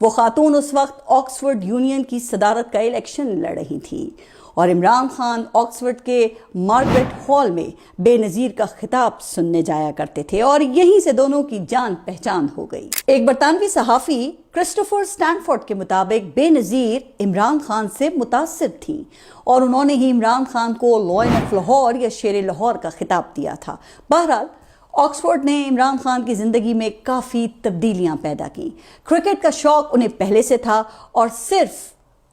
وہ خاتون اس وقت آکسفورڈ یونین کی صدارت کا الیکشن لڑ رہی تھی اور عمران خان آکسفورڈ کے مارگریٹ ہال میں بے نظیر کا خطاب سننے جایا کرتے تھے اور یہیں سے دونوں کی جان پہچان ہو گئی۔ ایک برطانوی صحافی کرسٹوفر سٹینفورڈ کے مطابق بے نظیر عمران خان سے متاثر تھیں اور انہوں نے ہی عمران خان کو لائن آف لاہور یا شیر لاہور کا خطاب دیا تھا۔ بہرحال آکسفورڈ نے عمران خان کی زندگی میں کافی تبدیلیاں پیدا کی۔ کرکٹ کا شوق انہیں پہلے سے تھا اور صرف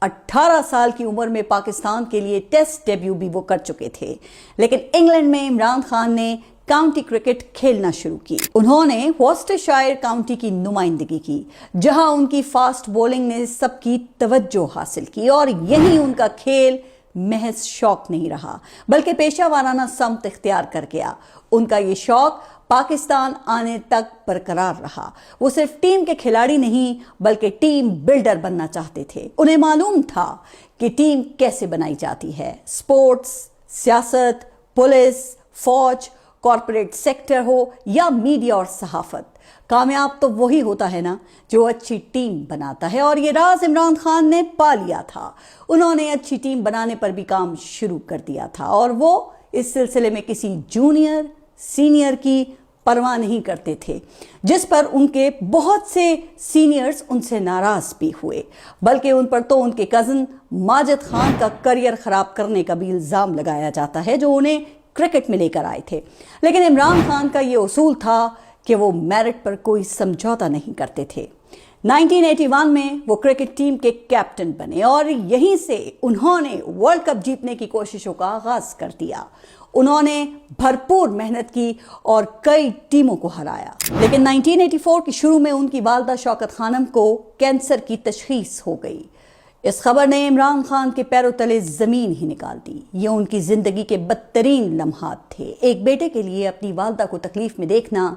18 سال کی عمر میں پاکستان کے لیے ٹیسٹ ڈیبیو بھی وہ کر چکے تھے، لیکن انگلینڈ میں عمران خان نے کاؤنٹی کرکٹ کھیلنا شروع کی۔ انہوں نے واسٹرشائر کاؤنٹی کی نمائندگی کی، جہاں ان کی فاسٹ بولنگ نے سب کی توجہ حاصل کی اور یہی ان کا کھیل محض شوق نہیں رہا بلکہ پیشہ وارانہ سمت اختیار کر گیا۔ ان کا یہ شوق پاکستان آنے تک برقرار رہا۔ وہ صرف ٹیم کے کھلاڑی نہیں بلکہ ٹیم بلڈر بننا چاہتے تھے۔ انہیں معلوم تھا کہ ٹیم کیسے بنائی جاتی ہے۔ سپورٹس، سیاست، پولیس، فوج، کارپوریٹ سیکٹر ہو یا میڈیا اور صحافت، کامیاب تو وہی ہوتا ہے نا جو اچھی ٹیم بناتا ہے، اور یہ راز عمران خان نے پا لیا تھا۔ انہوں نے اچھی ٹیم بنانے پر بھی کام شروع کر دیا تھا اور وہ اس سلسلے میں کسی جونیئر سینئر کی پرواہ نہیں کرتے تھے، جس پر ان کے بہت سے سینئرز ان سے ناراض بھی ہوئے، بلکہ ان پر تو ان کے کزن ماجد خان کا کریئر خراب کرنے کا بھی الزام لگایا جاتا ہے جو انہیں کرکٹ میں لے کر آئے تھے۔ لیکن عمران خان کا یہ اصول تھا کہ وہ میرٹ پر کوئی سمجھوتا نہیں کرتے تھے۔ 1981 میں وہ کرکٹ ٹیم کے کیپٹن بنے اور یہیں سے انہوں نے ورلڈ کپ جیتنے کی کوششوں کا آغاز کر دیا۔ انہوں نے بھرپور محنت کی اور کئی ٹیموں کو ہرایا، لیکن 1984 کے شروع میں ان کی والدہ شوکت خانم کو کینسر کی تشخیص ہو گئی۔ اس خبر نے عمران خان کے پیروں تلے زمین ہی نکال دی۔ یہ ان کی زندگی کے بدترین لمحات تھے۔ ایک بیٹے کے لیے اپنی والدہ کو تکلیف میں دیکھنا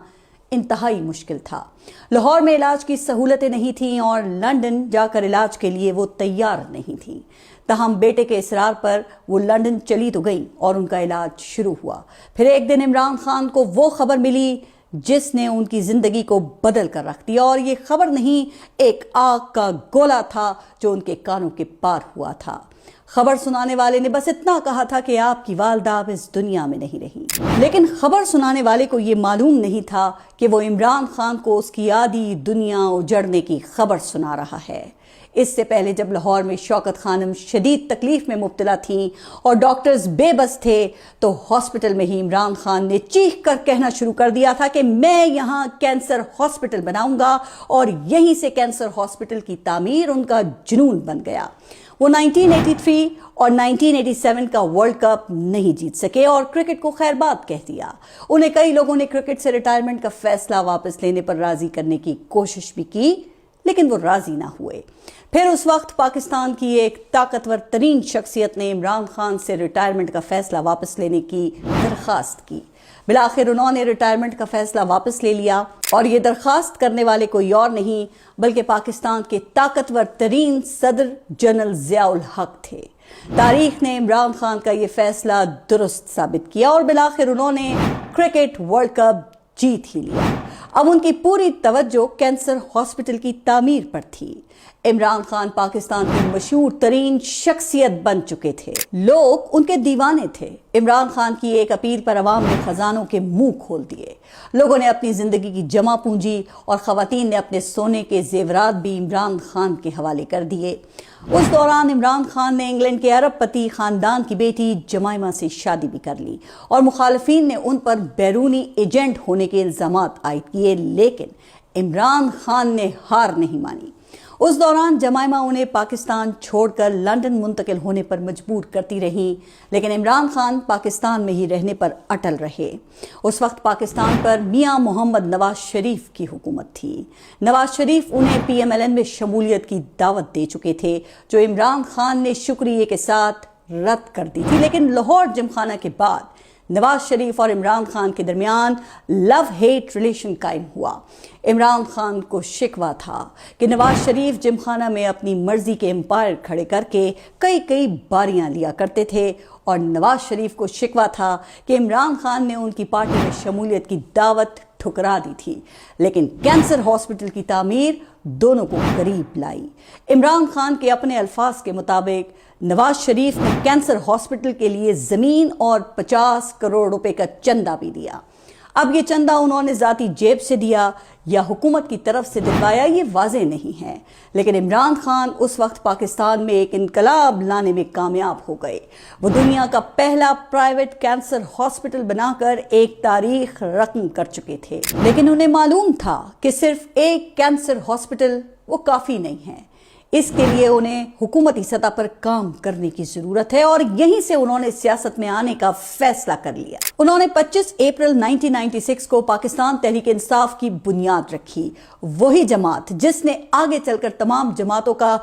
انتہائی مشکل تھا۔ لاہور میں علاج کی سہولتیں نہیں تھیں اور لندن جا کر علاج کے لیے وہ تیار نہیں تھیں۔ تاہم بیٹے کے اصرار پر وہ لندن چلی تو گئیں اور ان کا علاج شروع ہوا۔ پھر ایک دن عمران خان کو وہ خبر ملی جس نے ان کی زندگی کو بدل کر رکھ دیا، اور یہ خبر نہیں، ایک آگ کا گولا تھا جو ان کے کانوں کے پار ہوا تھا۔ خبر سنانے والے نے بس اتنا کہا تھا کہ آپ کی والدہ اب اس دنیا میں نہیں رہی، لیکن خبر سنانے والے کو یہ معلوم نہیں تھا کہ وہ عمران خان کو اس کی آدھی دنیا اجڑنے کی خبر سنا رہا ہے۔ اس سے پہلے جب لاہور میں شوکت خانم شدید تکلیف میں مبتلا تھیں اور ڈاکٹرز بے بس تھے تو ہاسپٹل میں ہی عمران خان نے چیخ کر کہنا شروع کر دیا تھا کہ میں یہاں کینسر ہاسپٹل بناؤں گا، اور یہیں سے کینسر ہاسپٹل کی تعمیر ان کا جنون بن گیا۔ وہ 1983 اور 1987 کا ورلڈ کپ نہیں جیت سکے اور کرکٹ کو خیر بات کہہ دیا۔ انہیں کئی لوگوں نے کرکٹ سے ریٹائرمنٹ کا فیصلہ واپس لینے پر راضی کرنے کی کوشش بھی کی، لیکن وہ راضی نہ ہوئے۔ پھر اس وقت پاکستان کی ایک طاقتور ترین شخصیت نے عمران خان سے ریٹائرمنٹ کا فیصلہ واپس لینے کی درخواست کی۔ بالآخر انہوں نے ریٹائرمنٹ کا فیصلہ واپس لے لیا، اور یہ درخواست کرنے والے کوئی اور نہیں بلکہ پاکستان کے طاقتور ترین صدر جنرل ضیاء الحق تھے۔ تاریخ نے عمران خان کا یہ فیصلہ درست ثابت کیا اور بالآخر انہوں نے کرکٹ ورلڈ کپ جیت ہی لیا۔ اب ان کی پوری توجہ کینسر ہاسپٹل کی تعمیر پر تھی۔ عمران خان پاکستان کی مشہور ترین شخصیت بن چکے تھے، لوگ ان کے دیوانے تھے۔ عمران خان کی ایک اپیل پر عوام نے خزانوں کے منہ کھول دیے۔ لوگوں نے اپنی زندگی کی جمع پونجی اور خواتین نے اپنے سونے کے زیورات بھی عمران خان کے حوالے کر دیے۔ اس دوران عمران خان نے انگلینڈ کے ارب پتی خاندان کی بیٹی جمائمہ سے شادی بھی کر لی اور مخالفین نے ان پر بیرونی ایجنٹ ہونے کے الزامات عائد کیے، لیکن عمران خان نے ہار نہیں مانی۔ اس دوران جمائمہ انہیں پاکستان چھوڑ کر لندن منتقل ہونے پر مجبور کرتی رہیں، لیکن عمران خان پاکستان میں ہی رہنے پر اٹل رہے۔ اس وقت پاکستان پر میاں محمد نواز شریف کی حکومت تھی۔ نواز شریف انہیں پی ایم ایل این میں شمولیت کی دعوت دے چکے تھے، جو عمران خان نے شکریہ کے ساتھ رد کر دی تھی، لیکن لاہور جمخانہ کے بعد نواز شریف اور عمران خان کے درمیان لو ہیٹ ریلیشن قائم ہوا۔ عمران خان کو شکوہ تھا کہ نواز شریف جمخانہ میں اپنی مرضی کے امپائر کھڑے کر کے کئی باریاں لیا کرتے تھے، اور نواز شریف کو شکوہ تھا کہ عمران خان نے ان کی پارٹی میں شمولیت کی دعوت ٹھکرا دی تھی، لیکن کینسر ہاسپٹل کی تعمیر دونوں کو قریب لائی۔ عمران خان کے اپنے الفاظ کے مطابق نواز شریف نے کینسر ہاسپٹل کے لیے زمین اور 50 کروڑ روپے کا چندہ بھی دیا۔ اب یہ چندہ انہوں نے ذاتی جیب سے دیا یا حکومت کی طرف سے دلوایا یہ واضح نہیں ہے، لیکن عمران خان اس وقت پاکستان میں ایک انقلاب لانے میں کامیاب ہو گئے۔ وہ دنیا کا پہلا پرائیویٹ کینسر ہاسپٹل بنا کر ایک تاریخ رقم کر چکے تھے، لیکن انہیں معلوم تھا کہ صرف ایک کینسر ہاسپٹل وہ کافی نہیں ہے، اس کے لیے انہیں حکومتی سطح پر کام کرنے کی ضرورت ہے، اور یہیں سے انہوں نے سیاست میں آنے کا فیصلہ کر لیا۔ انہوں نے 25 اپریل 1996 کو پاکستان تحریک انصاف کی بنیاد رکھی، وہی جماعت جس نے آگے چل کر تمام جماعتوں کا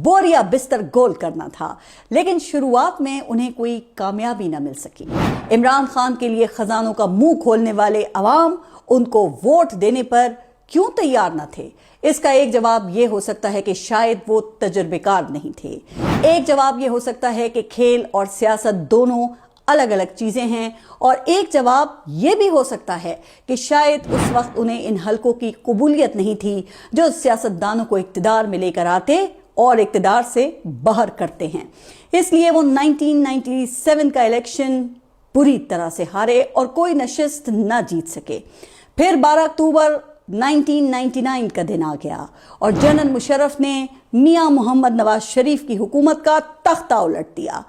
بوریا بستر گول کرنا تھا، لیکن شروعات میں انہیں کوئی کامیابی نہ مل سکی۔ عمران خان کے لیے خزانوں کا منہ کھولنے والے عوام ان کو ووٹ دینے پر کیوں تیار نہ تھے؟ اس کا ایک جواب یہ ہو سکتا ہے کہ شاید وہ تجربے کار نہیں تھے۔ ایک جواب یہ ہو سکتا ہے کہ کھیل اور سیاست دونوں الگ الگ چیزیں ہیں، اور ایک جواب یہ بھی ہو سکتا ہے کہ شاید اس وقت انہیں ان حلقوں کی قبولیت نہیں تھی جو سیاستدانوں کو اقتدار میں لے کر آتے اور اقتدار سے باہر کرتے ہیں۔ اس لیے وہ 1997 کا الیکشن بری طرح سے ہارے اور کوئی نشست نہ جیت سکے۔ پھر 12 اکتوبر 1999 کا دن آ گیا اور جنرل مشرف نے میاں محمد نواز شریف کی حکومت کا تختہ الٹ دیا۔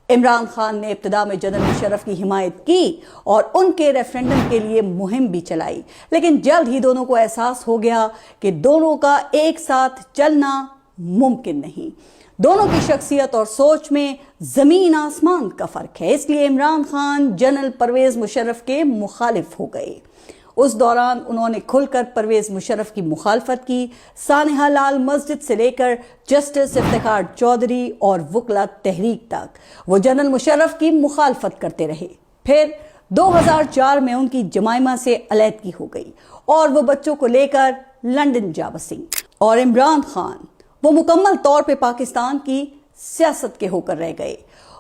عمران خان نے ابتدا میں جنرل مشرف کی حمایت کی اور ان کے ریفرنڈم کے لیے مہم بھی چلائی، لیکن جلد ہی دونوں کو احساس ہو گیا کہ دونوں کا ایک ساتھ چلنا ممکن نہیں۔ دونوں کی شخصیت اور سوچ میں زمین آسمان کا فرق ہے، اس لیے عمران خان جنرل پرویز مشرف کے مخالف ہو گئے۔ اس دوران انہوں نے کھل کر پرویز مشرف کی مخالفت کی، سانحہ لال مسجد سے لے کر جسٹس افتخار چودھری اور وکلا تحریک تک وہ جنرل مشرف کی مخالفت کرتے رہے۔ پھر 2004 میں ان کی جمائمہ سے علیحدگی ہو گئی اور وہ بچوں کو لے کر لندن جا بسیں، اور عمران خان وہ مکمل طور پہ پاکستان کی سیاست کے ہو کر رہ گئے۔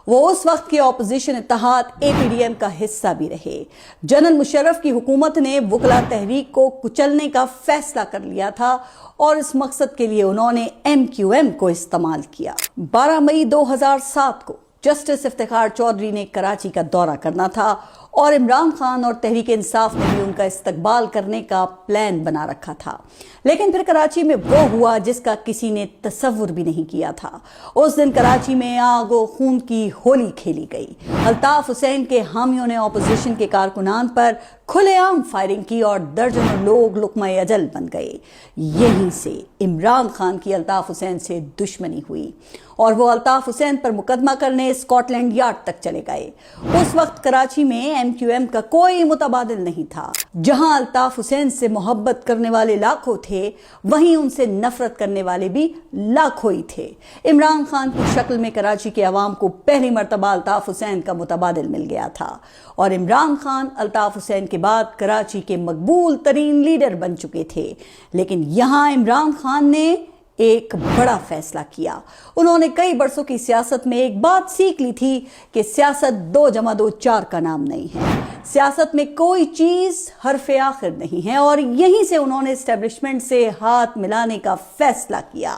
وہ اس وقت کے اپوزیشن اتحاد APDM کا حصہ بھی رہے۔ جنرل مشرف کی حکومت نے وکلا تحریک کو کچلنے کا فیصلہ کر لیا تھا، اور اس مقصد کے لیے انہوں نے MQM کو استعمال کیا۔ 12 مئی 2007 کو جسٹس افتخار چودھری نے کراچی کا دورہ کرنا تھا، اور عمران خان اور تحریک انصاف نے بھی ان کا استقبال کرنے کا پلان بنا رکھا تھا، لیکن پھر کراچی میں وہ ہوا جس کا کسی نے تصور بھی نہیں کیا تھا۔ اس دن کراچی میں آگ و خون کی ہولی کھیلی گئی۔ الطاف حسین کے حامیوں نے اپوزیشن کے کارکنان پر کھلے عام فائرنگ کی اور درجنوں لوگ لقمہ اجل بن گئے۔ یہیں سے عمران خان کی الطاف حسین سے دشمنی ہوئی، اور وہ الطاف حسین پر مقدمہ کرنے اسکاٹ لینڈ یارڈ تک چلے گئے۔ اس وقت کراچی میں MQM کا کوئی متبادل نہیں تھا۔ جہاں الطاف حسین سے محبت کرنے والے لاکھوں تھے، وہیں ان سے نفرت کرنے والے بھی لاکھوں ہی تھے۔ عمران خان کی شکل میں کراچی کے عوام کو پہلی مرتبہ الطاف حسین کا متبادل مل گیا تھا، اور عمران خان الطاف حسین کے بعد کراچی کے مقبول ترین لیڈر بن چکے تھے۔ لیکن یہاں عمران خان نے ایک بڑا فیصلہ کیا۔ انہوں نے کئی برسوں کی سیاست میں ایک بات سیکھ لی تھی کہ سیاست 2 + 2 = 4 کا نام نہیں ہے۔ سیاست میں کوئی چیز حرف آخر نہیں ہے، اور یہیں سے انہوں نے اسٹیبلشمنٹ سے ہاتھ ملانے کا فیصلہ کیا۔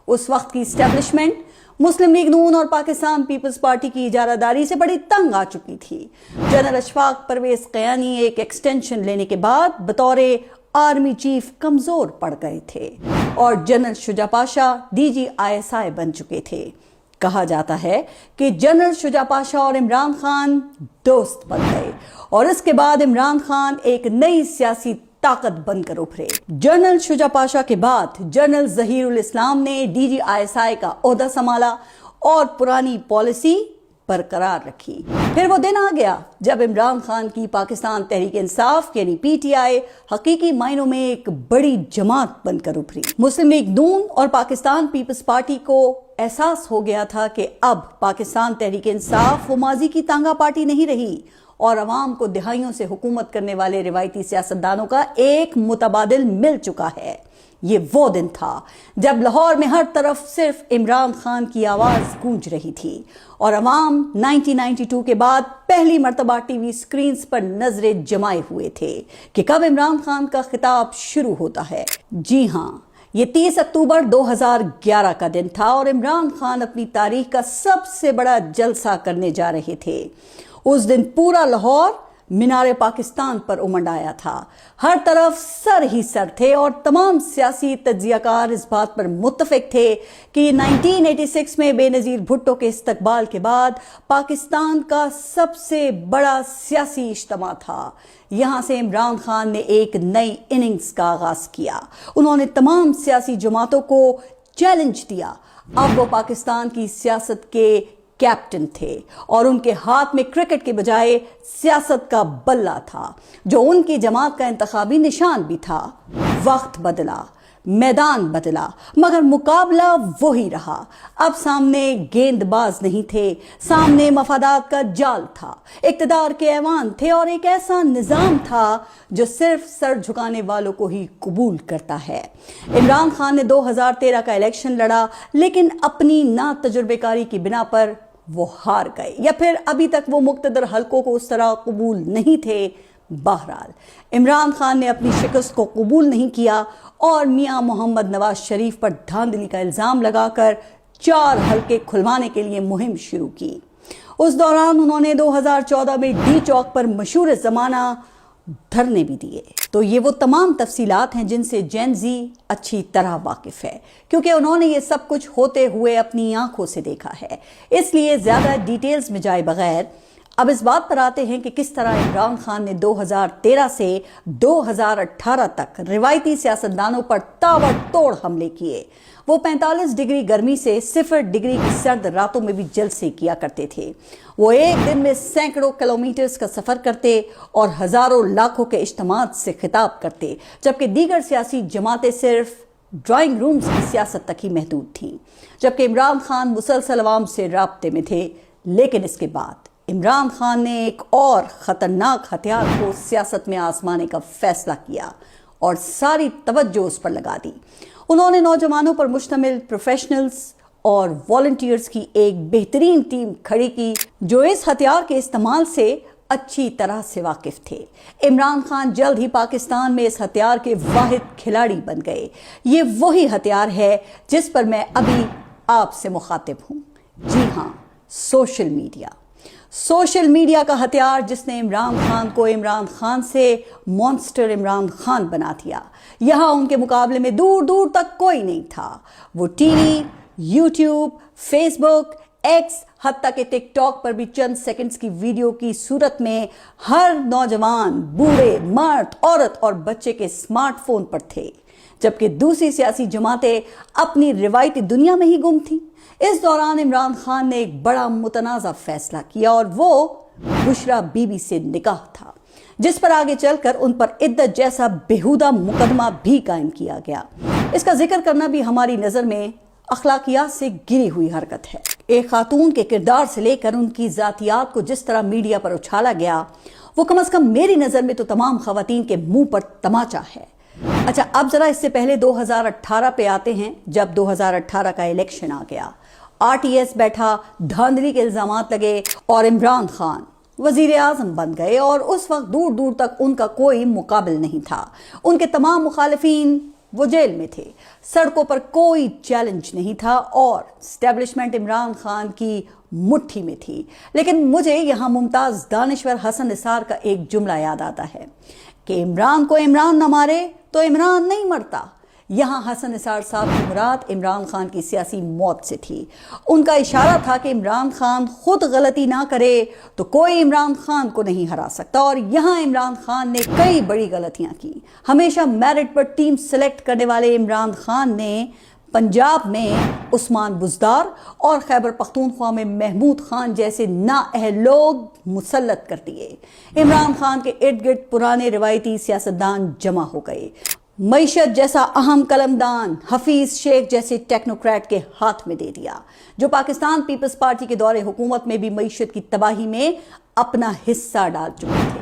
اس وقت کی اسٹیبلشمنٹ مسلم لیگ نون اور پاکستان پیپلز پارٹی کی اجارہ داری سے بڑی تنگ آ چکی تھی۔ جنرل اشفاق پرویز قیانی ایک ایکسٹینشن لینے کے بعد بطور آرمی چیف کمزور پڑ گئے تھے، اور جنرل شجاع پاشا DG ISI بن چکے تھے۔ کہا جاتا ہے کہ جنرل شجاع پاشا اور عمران خان دوست بن گئے، اور اس کے بعد عمران خان ایک نئی سیاسی طاقت بن کر ابھرے۔ جنرل شجاع پاشا کے بعد جنرل ظہیر الاسلام نے DG ISI کا عہدہ سنبھالا اور پرانی پالیسی برقرار رکھی۔ پھر وہ دن آ گیا جب عمران خان کی پاکستان تحریک انصاف یعنی PTI حقیقی معنوں میں ایک بڑی جماعت بن کر ابھری۔ مسلم لیگ نون اور پاکستان پیپلز پارٹی کو احساس ہو گیا تھا کہ اب پاکستان تحریک انصاف وہ ماضی کی تانگا پارٹی نہیں رہی، اور عوام کو دہائیوں سے حکومت کرنے والے روایتی سیاستدانوں کا ایک متبادل مل چکا ہے۔ یہ وہ دن تھا جب لاہور میں ہر طرف صرف عمران خان کی آواز گونج رہی تھی اور عوام 1992 کے بعد پہلی مرتبہ ٹی وی سکرینز پر نظریں جمائے ہوئے تھے کہ کب عمران خان کا خطاب شروع ہوتا ہے۔ جی ہاں، یہ 30 اکتوبر 2011 کا دن تھا اور عمران خان اپنی تاریخ کا سب سے بڑا جلسہ کرنے جا رہے تھے۔ اس دن پورا لاہور مینار پاکستان پر امنڈ آیا تھا۔ ہر طرف سر ہی سر تھے اور تمام سیاسی تجزیہ کار اس بات پر متفق تھے کہ یہ 1986 میں بے نظیر بھٹو کے استقبال کے بعد پاکستان کا سب سے بڑا سیاسی اجتماع تھا۔ یہاں سے عمران خان نے ایک نئی اننگز کا آغاز کیا۔ انہوں نے تمام سیاسی جماعتوں کو چیلنج دیا۔ اب وہ پاکستان کی سیاست کے کیپٹن تھے اور ان کے ہاتھ میں کرکٹ کے بجائے سیاست کا بلہ تھا جو ان کی جماعت کا انتخابی نشان بھی تھا۔ وقت بدلا، میدان بدلا، مگر مقابلہ وہی رہا۔ اب سامنے گیند باز نہیں تھے، سامنے مفادات کا جال تھا، اقتدار کے ایوان تھے اور ایک ایسا نظام تھا جو صرف سر جھکانے والوں کو ہی قبول کرتا ہے۔ عمران خان نے 2013 کا الیکشن لڑا لیکن اپنی نا تجربے کاری کی بنا پر وہ ہار گئے، یا پھر ابھی تک وہ مقتدر حلقوں کو اس طرح قبول نہیں تھے۔ بہرحال عمران خان نے اپنی شکست کو قبول نہیں کیا اور میاں محمد نواز شریف پر دھاندلی کا الزام لگا کر 4 حلقے کھلوانے کے لیے مہم شروع کی۔ اس دوران انہوں نے 2014 میں ڈی چوک پر مشہور زمانہ دھرنے بھی دیے۔ تو یہ وہ تمام تفصیلات ہیں جن سے جین زی اچھی طرح واقف ہے، کیونکہ انہوں نے یہ سب کچھ ہوتے ہوئے اپنی آنکھوں سے دیکھا ہے۔ اس لیے زیادہ ڈیٹیلز میں جائے بغیر اب اس بات پر آتے ہیں کہ کس طرح عمران خان نے 2013 سے 2018 تک روایتی سیاستدانوں پر تابڑ توڑ حملے کیے۔ وہ 45 ڈگری گرمی سے 0 ڈگری کی سرد راتوں میں بھی جلسے کیا کرتے تھے۔ وہ ایک دن میں سینکڑوں کلومیٹرز کا سفر کرتے اور ہزاروں لاکھوں کے اجتماعات سے خطاب کرتے، جبکہ دیگر سیاسی جماعتیں صرف ڈرائنگ رومز کی سیاست تک ہی محدود تھیں۔ جبکہ عمران خان مسلسل عوام سے رابطے میں تھے، لیکن اس کے بعد عمران خان نے ایک اور خطرناک ہتھیار کو سیاست میں آزمانے کا فیصلہ کیا اور ساری توجہ اس پر لگا دی۔ انہوں نے نوجوانوں پر مشتمل پروفیشنلز اور والنٹیئرز کی ایک بہترین ٹیم کھڑی کی جو اس ہتھیار کے استعمال سے اچھی طرح سے واقف تھے۔ عمران خان جلد ہی پاکستان میں اس ہتھیار کے واحد کھلاڑی بن گئے۔ یہ وہی ہتھیار ہے جس پر میں ابھی آپ سے مخاطب ہوں۔ جی ہاں، سوشل میڈیا۔ سوشل میڈیا کا ہتھیار جس نے عمران خان کو عمران خان سے مانسٹر عمران خان بنا دیا۔ یہاں ان کے مقابلے میں دور دور تک کوئی نہیں تھا۔ وہ ٹی وی، یوٹیوب، فیس بک، ایکس، حتیٰ کہ ٹک ٹاک پر بھی چند سیکنڈز کی ویڈیو کی صورت میں ہر نوجوان، بوڑھے، مرد، عورت اور بچے کے اسمارٹ فون پر تھے، جبکہ دوسری سیاسی جماعتیں اپنی روایتی دنیا میں ہی گم تھیں۔ اس دوران عمران خان نے ایک بڑا متنازع فیصلہ کیا اور وہ بشرا بی بی سے نکاح تھا، جس پر آگے چل کر ان پر عدت جیسا بیہودہ مقدمہ بھی قائم کیا گیا۔ اس کا ذکر کرنا بھی ہماری نظر میں اخلاقیات سے گری ہوئی حرکت ہے۔ ایک خاتون کے کردار سے لے کر ان کی ذاتیات کو جس طرح میڈیا پر اچھالا گیا، وہ کم از کم میری نظر میں تو تمام خواتین کے منہ پر تماچا ہے۔ اچھا، اب ذرا اس سے پہلے 2018 پہ آتے ہیں، جب 2018 کا الیکشن آ گیا، آر ٹی ایس بیٹھا، دھاندلی کے الزامات لگے اور عمران خان وزیر اعظم بن گئے، اور اس وقت دور دور تک ان کا کوئی مقابل نہیں تھا۔ ان کے تمام مخالفین وہ جیل میں تھے، سڑکوں پر کوئی چیلنج نہیں تھا اور اسٹیبلشمنٹ عمران خان کی مٹھی میں تھی۔ لیکن مجھے یہاں ممتاز دانشور حسن نثار کا ایک جملہ یاد آتا ہے کہ عمران کو عمران نہ مارے تو عمران نہیں مرتا۔ یہاں حسن نثار صاحب کی مراد عمران خان کی سیاسی موت سے تھی۔ ان کا اشارہ تھا کہ عمران خان خود غلطی نہ کرے تو کوئی عمران خان کو نہیں ہرا سکتا، اور یہاں عمران خان نے کئی بڑی غلطیاں کی۔ ہمیشہ میرٹ پر ٹیم سلیکٹ کرنے والے عمران خان نے پنجاب میں عثمان بزدار اور خیبر پختونخوا میں محمود خان جیسے نااہل لوگ مسلط کر دیے۔ عمران خان کے ارد گرد پرانے روایتی سیاستدان جمع ہو گئے۔ معیشت جیسا اہم قلمدان حفیظ شیخ جیسے ٹیکنوکریٹ کے ہاتھ میں دے دیا، جو پاکستان پیپلز پارٹی کے دور حکومت میں بھی معیشت کی تباہی میں اپنا حصہ ڈال چکے تھے۔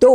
2